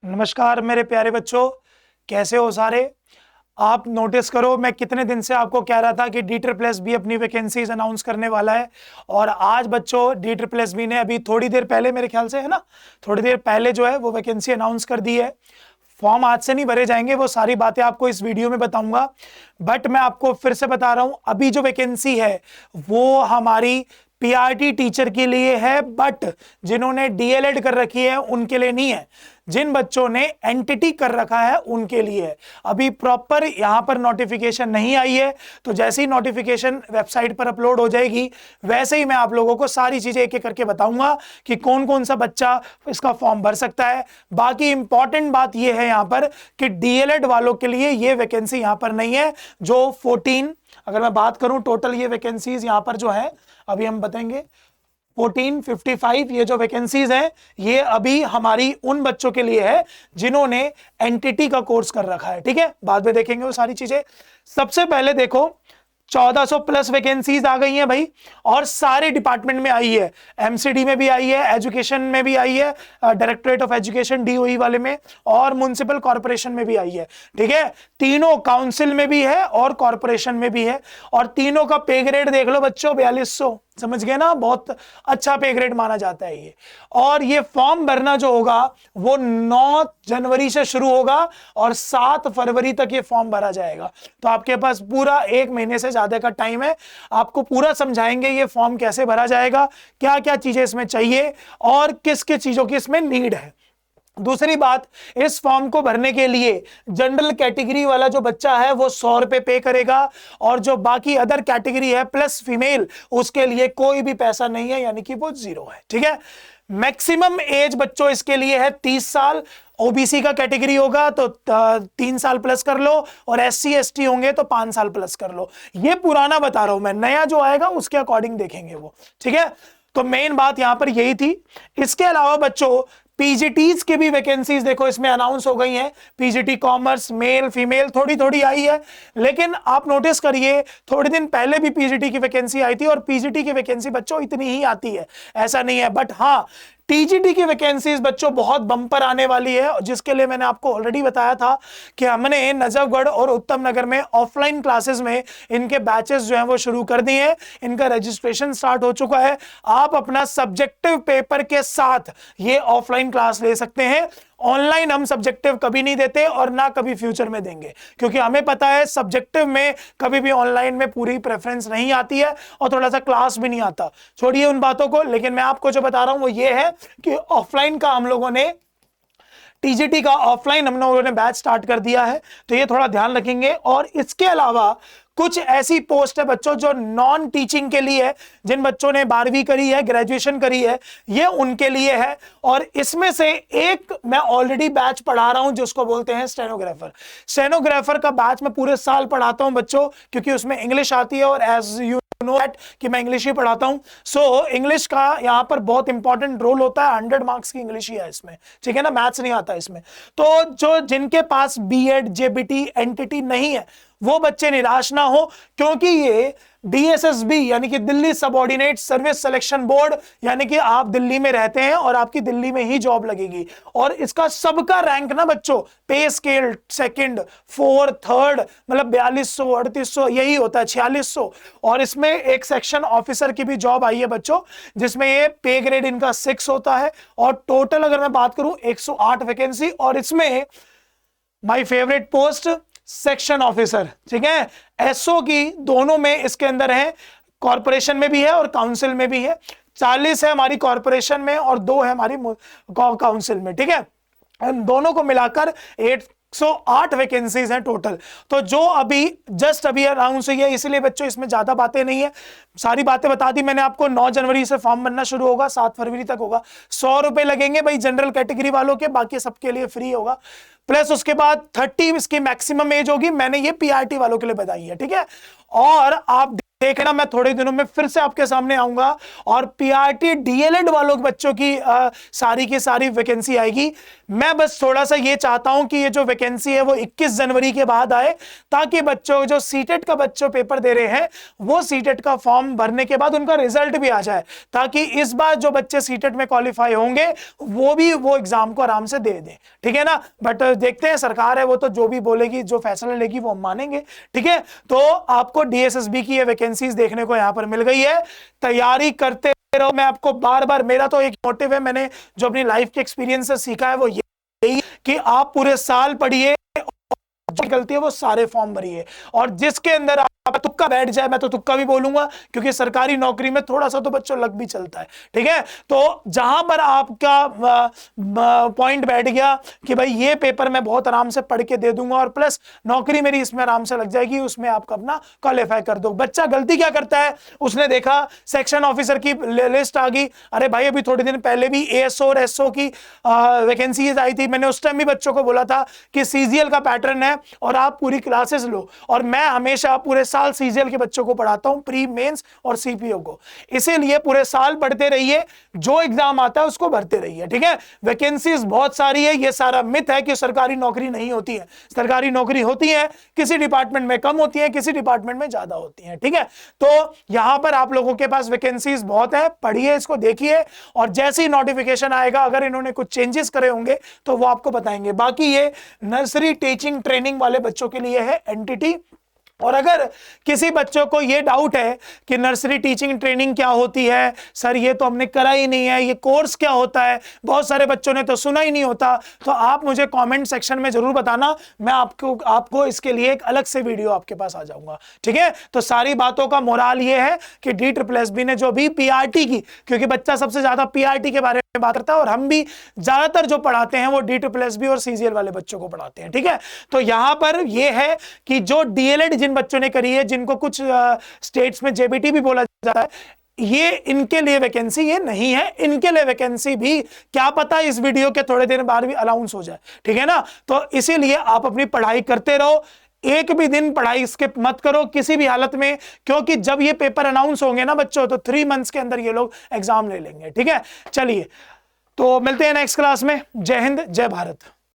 नमस्कार मेरे प्यारे बच्चों, कैसे हो सारे। आप नोटिस करो, मैं कितने दिन से आपको कह रहा था कि D++ अपनी वैकेंसीज अनाउंस करने वाला है। और आज बच्चों D++ ने अभी थोड़ी देर पहले, मेरे ख्याल से है ना, थोड़ी देर पहले जो है वो वैकेंसी अनाउंस कर दी है। फॉर्म आज से नहीं भरे जाएंगे, वो सारी बातें आपको इस वीडियो में बताऊंगा। बट मैं आपको फिर से बता रहा हूं, अभी जो वैकेंसी है वो हमारी पीआरटी टीचर के लिए है, बट जिन्होंने डीएलएड कर रखी है उनके लिए नहीं है। जिन बच्चों ने एनटीटी कर रखा है उनके लिए है। अभी प्रॉपर यहां पर नोटिफिकेशन नहीं आई है, तो जैसे ही नोटिफिकेशन वेबसाइट पर अपलोड हो जाएगी वैसे ही मैं आप लोगों को सारी चीजें एक एक करके बताऊंगा कि कौन कौन सा बच्चा इसका फॉर्म भर सकता है। बाकी इंपॉर्टेंट बात यह है यहां पर कि डीएलएड वालों के लिए यह वैकेंसी यहां पर नहीं है। जो 14, अगर मैं बात करूं टोटल ये वैकेंसीज यहां पर जो है, अभी हम बताएंगे 1455, ये जो वैकेंसीज हैं ये अभी हमारी उन बच्चों के लिए है जिन्होंने एनटीटी का कोर्स कर रखा है। ठीक है, बाद में देखेंगे वो सारी चीजें। सबसे पहले देखो 1400 प्लस वैकेंसीज आ गई हैं भाई, और सारे डिपार्टमेंट में आई है। एमसीडी में भी आई है, एजुकेशन में भी आई है, डायरेक्टरेट ऑफ एजुकेशन डीओई वाले में, और म्युनिसिपल कॉर्पोरेशन में भी आई है। ठीक है, तीनों काउंसिल में भी है और कॉर्पोरेशन में भी है। और तीनों का पे ग्रेड देख लो बच्चों, 4200, समझ गए ना, बहुत अच्छा पे ग्रेड माना जाता है ये। और ये फॉर्म भरना जो होगा वो 9 जनवरी से शुरू होगा और 7 फरवरी तक ये फॉर्म भरा जाएगा। तो आपके पास पूरा 1 महीने से ज्यादा का टाइम है। आपको पूरा समझाएंगे ये फॉर्म कैसे भरा जाएगा, क्या क्या चीजें इसमें चाहिए और किस किस चीजों की इसमें नीड है। दूसरी बात, इस फॉर्म को भरने के लिए जनरल कैटेगरी वाला जो बच्चा है वो 100 रुपए पे करेगा, और जो बाकी अदर कैटेगरी है प्लस फीमेल, उसके लिए कोई भी पैसा नहीं है, यानी कि वो 0 है। ठीक है, मैक्सिमम एज बच्चों इसके लिए है 30 साल। ओबीसी का कैटेगरी होगा तो 3 साल प्लस कर लो, और एससी एसटी होंगे तो 5 साल प्लस कर लो। ये पुराना बता रहा हूं मैं, नया जो आएगा उसके अकॉर्डिंग देखेंगे वो। ठीक है, तो मेन बात यहां पर यही थी। इसके अलावा बच्चों पीजीटीज की भी वैकेंसीज देखो इसमें अनाउंस हो गई हैं। पीजीटी कॉमर्स, मेल फीमेल थोड़ी थोड़ी आई है, लेकिन आप नोटिस करिए थोड़े दिन पहले भी पीजीटी की वैकेंसी आई थी, और पीजीटी की वैकेंसी बच्चों इतनी ही आती है, ऐसा नहीं है। बट हाँ, टीजीटी की वैकेंसीज बच्चों बहुत बंपर आने वाली है, जिसके लिए मैंने आपको ऑलरेडी बताया था कि हमने नजफगढ़ और उत्तम नगर में ऑफलाइन क्लासेस में इनके बैचेस जो हैं वो शुरू कर दिए हैं। इनका रजिस्ट्रेशन स्टार्ट हो चुका है। आप अपना सब्जेक्टिव पेपर के साथ ये ऑफलाइन क्लास ले सकते हैं। ऑनलाइन हम सब्जेक्टिव कभी नहीं देते और ना कभी फ्यूचर में देंगे, क्योंकि हमें पता है सब्जेक्टिव में कभी भी ऑनलाइन में पूरी प्रेफरेंस नहीं आती है और थोड़ा सा क्लास भी नहीं आता। छोड़िए उन बातों को, लेकिन मैं आपको जो बता रहा हूं वो ये है कि ऑफलाइन का हम लोगों ने, टीजीटी का ऑफलाइन हम लोगों ने बैच स्टार्ट कर दिया है, तो ये थोड़ा ध्यान रखेंगे। और इसके अलावा कुछ ऐसी पोस्ट है बच्चों जो नॉन टीचिंग के लिए है, जिन बच्चों ने 12वीं करी है, ग्रेजुएशन करी है, ये उनके लिए है। और इसमें से एक मैं ऑलरेडी बैच पढ़ा रहा हूं जिसको बोलते हैं स्टेनोग्राफर। स्टेनोग्राफर का बैच मैं पूरे साल पढ़ाता हूं बच्चों, क्योंकि उसमें इंग्लिश आती है, और एज यू नो दैट कि मैं इंग्लिश ही पढ़ाता हूं। सो इंग्लिश का यहां पर बहुत इंपॉर्टेंट रोल होता है। 100 मार्क्स की इंग्लिश ही है इसमें, ठीक है ना, मैथ्स नहीं आता इसमें। तो जो जिनके पास बीएड, जेबीटी, एनटीटी नहीं है वो बच्चे निराश ना हो, क्योंकि ये डीएसएसबी यानी कि Delhi subordinate service selection board, यानी कि आप दिल्ली में रहते हैं और आपकी दिल्ली में ही जॉब लगेगी। और इसका सबका रैंक ना बच्चों, पे स्केल सेकंड, फोर्थ, थर्ड, मतलब 4200, 3800 यही होता है, 4600। और इसमें एक सेक्शन ऑफिसर की भी जॉब आई है बच्चों, जिसमें ये पे ग्रेड इनका 6 होता है। और टोटल अगर मैं बात करूं 108 वैकेंसी, और इसमें my favourite post section officer. ठीक है, एसओ की दोनों में इसके अंदर है, कॉर्पोरेशन में भी है और काउंसिल में भी है। 40 है हमारी कॉर्पोरेशन में और 2 है हमारी काउंसिल में। ठीक है, इन दोनों को मिलाकर 108 वैकेंसीज हैं टोटल। तो जो अभी जस्ट अभी अनाउंस हुई है, इसलिए बच्चों इसमें ज्यादा बातें नहीं है, सारी बातें बता दी मैंने आपको। 9 जनवरी से फॉर्म बनना शुरू होगा, 7 फरवरी तक होगा। 100 रुपए लगेंगे भाई जनरल कैटेगरी वालों के, बाकी सबके लिए फ्री होगा। प्लस उसके बाद 30 इसकी मैक्सिमम एज होगी, मैंने ये पीआरटी वालों के लिए बताई है। ठीक है, और आप देखना, मैं थोड़े दिनों में फिर से आपके सामने आऊंगा और पीआरटी डीएलएड वालों के बच्चों की सारी की सारी वैकेंसी आएगी। मैं बस थोड़ा सा ये चाहता हूं कि ये जो वैकेंसी है वो 21 जनवरी के बाद आए, ताकि बच्चों जो सीटेट का बच्चों पेपर दे रहे हैं वो सीटेट का फॉर्म भरने के बाद उनका रिजल्ट भी आ जाए, ताकि इस बार जो बच्चे सीटेट में क्वालिफाई होंगे वो भी वो एग्जाम को आराम से दे दें, ठीक है ना। बट देखते हैं, सरकार है वो तो जो भी बोलेगी, जो फैसला लेगी वो हम मानेंगे, ठीक है। तो आपको डीएसएसबी की ये वैकेंसीज देखने को यहां पर मिल गई है, तैयारी करते रहो। मैं आपको बार बार, मेरा तो एक मोटिव है, मैंने जो अपनी लाइफ के एक्सपीरियंस से सीखा है वो यही कि आप पूरे साल पढ़िए, जो गलती है वो सारे फॉर्म भरिए, और जिसके अंदर आप तुक्का बैठ जाए, मैं तो तुक्का भी बोलूंगा क्योंकि सरकारी नौकरी में थोड़ा सा तो बच्चों लग भी चलता है, ठीक है। तो जहां पर आपका पॉइंट बैठ गया कि भाई ये पेपर मैं बहुत आराम से पढ़ के दे दूंगा और प्लस नौकरी मेरी इसमें आराम से लग जाएगी, उसमें आपका अपना क्वालिफाई कर दो। बच्चा गलती क्या करता है, उसने देखा सेक्शन ऑफिसर की लिस्ट आ गई, अरे भाई अभी थोड़े दिन पहले भी एएसओ और एसओ की वैकेंसीज आई थी, मैंने उस टाइम भी बच्चों को बोला था कि सीजीएल का पैटर्न है और आप पूरी क्लासेस लो, और मैं हमेशा पूरे साल सीजीएल के बच्चों को पढ़ाता हूं, प्री मेंस और सीपीओ को, इसीलिए पूरे साल पढ़ते रहिए, जो एग्जाम आता है उसको भरते रहिए, ठीक है। वैकेंसीज बहुत सारी है, ये सारा मिथ है कि सरकारी नौकरी नहीं होती है, सरकारी नौकरी होती है, किसी डिपार्टमेंट में कम होती है, किसी डिपार्टमेंट में ज्यादा होती है, ठीक है। तो यहां पर आप लोगों के पास वैकेंसीज बहुत है, पढ़िए, इसको देखिए, और जैसे ही नोटिफिकेशन आएगा, अगर इन्होंने कुछ चेंजेस करे होंगे तो वो आपको बताएंगे। बाकी ये नर्सरी टीचिंग ट्रेनिंग वाले बच्चों के लिए है एनटीटी। और अगर किसी बच्चों को ये डाउट है कि नर्सरी टीचिंग ट्रेनिंग क्या होती है, सर ये तो हमने करा ही नहीं है, ये कोर्स क्या होता है, बहुत सारे बच्चों ने तो सुना ही नहीं होता, तो आप मुझे कमेंट सेक्शन में जरूर बताना, मैं आपको इसके लिए एक अलग से वीडियो आपके पास आ जाऊंगा, ठीक है। तो सारी बातों का मोराल ये है कि DSSB ने जो भी पीआरटी की, क्योंकि बच्चा सबसे ज्यादा पीआरटी के बारे में बात करता है और हम भी ज्यादातर जो पढ़ाते हैं वो DSSB और सीजीएल वाले बच्चों को पढ़ाते हैं, ठीक है। तो यहां पर यह है कि जो डीएलएड जिन बच्चों ने करी है, जिनको कुछ स्टेट्स में जेबीटी भी बोला जाता है, ये इनके लिए वैकेंसी ये नहीं है, इनके लिए वैकेंसी भी क्या पता इस वीडियो के थोड़े दिन बाद भी अनाउंस हो जाए, ठीक है ना। तो इसीलिए आप अपनी पढ़ाई करते रहो, एक भी दिन पढ़ाई स्किप मत करो किसी भी हालत में, क्योंकि जब ये पेपर अनाउंस होंगे ना बच्चों, तो 3 मंथ्स के अंदर ये लोग एग्जाम ले लेंगे, ठीक है। चलिए, तो मिलते हैं नेक्स्ट क्लास में। जय हिंद, जय भारत।